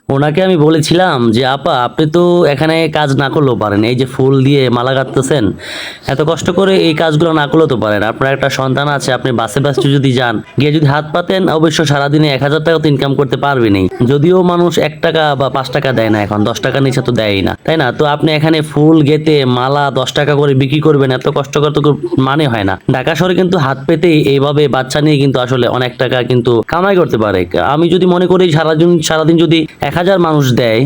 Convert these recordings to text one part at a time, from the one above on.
ওনাকে আমি বলেছিলাম যে আপা আপনি তো এখানে কাজ না করলেও পারেন, এই যে ফুল দিয়ে মালা গাঁথতেছেন, এত কষ্ট করে এই কাজগুলো না করলেও তো পারেন। আপনার একটা সন্তান আছে, আপনি বাসে বাসে যদি যান, গিয়ে যদি হাত পাতেন, অবশ্য সারাদিনে 1,000 টাকা তো ইনকাম করতে পারবেনই। যদিও মানুষ 1 টাকা বা 5 টাকা দেয় না, এখন 10 টাকা নিচে তো দেয়ই না, তাই না? তো আপনি এখানে ফুল গেতে মালা 10 টাকা করে বিক্রি করবেন, এত কষ্ট করে তো মানে হয় না। ঢাকা শহরে কিন্তু হাত পেতেই এইভাবে বাচ্চা নিয়ে কিন্তু আসলে অনেক টাকা কিন্তু কামাই করতে পারে। আমি যদি মনে করি সারাদিন যদি 1,000 মানুষ দেয়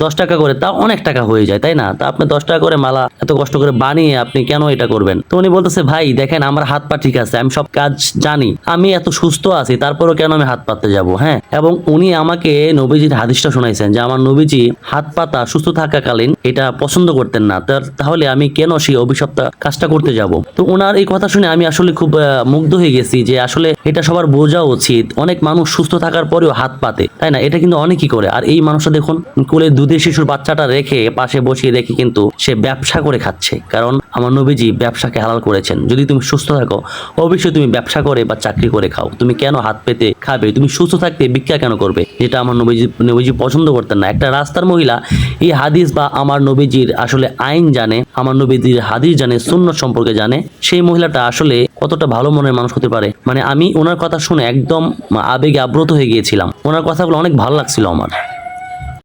10 টাকা করে, তা অনেক টাকা হয়ে যায়, তাই না? তা আপনি 10 টাকা করে মালা এত কষ্ট করে বানিয়ে আপনি কেন এটা করবেন? তো উনি বলতেছে, ভাই দেখেন আমার হাত পা ঠিক আছে, আমি সব কাজ জানি, আমি এত সুস্থ আছি, তারপরও কেন আমি হাত পাততে যাব? হ্যাঁ, এবং উনি আমাকে নবীজির হাদিসটা শোনাইছেন যে আমার নবীজি হাত পাতা সুস্থ থাকাকালীন এটা পছন্দ করতেন না, তাহলে আমি কেন সেই অভিশপ্ত কাজটা করতে যাব? তো ওনার এই কথা শুনে আমি আসলে খুব মুগ্ধ হয়ে গেছি যে আসলে এটা সবার বোঝা উচিত। অনেক মানুষ সুস্থ থাকার পরেও হাত পাতে, তাই না? এটা কিন্তু অনেকই করে। আর এই মানুষটা দেখুন, কোলে দুধের শিশুর বাচ্চাটা রেখে পাশে বসিয়ে রেখে কিন্তু সে ব্যবসা করে খাচ্ছে, কারণ আমার নবীজি ব্যবসাকে হালাল করেছেন। যদি তুমি সুস্থ থাকো, অবশ্যই তুমি ব্যবসা করে বা চাকরি করে খাও, তুমি কেন হাত পেতে খাবে? তুমি সুস্থ থাকতে ভিক্ষা কেন করবে? যেটা আমার নবীজি পছন্দ করতেন না। একটা রাস্তার মহিলা এই হাদিস বা আমার নবীজির আসলে আইন জানে, আমার নবীজির হাদিস জানে, সুন্নাত সম্পর্কে জানে, সেই মহিলাটা আসলে কতটা ভালো মনের মানুষ হতে পারে। মানে আমি ওনার কথা শুনে একদম আবেগে আপ্লুত হয়ে গিয়েছিলাম, ওনার কথাগুলো অনেক ভালো লাগছিল আমার।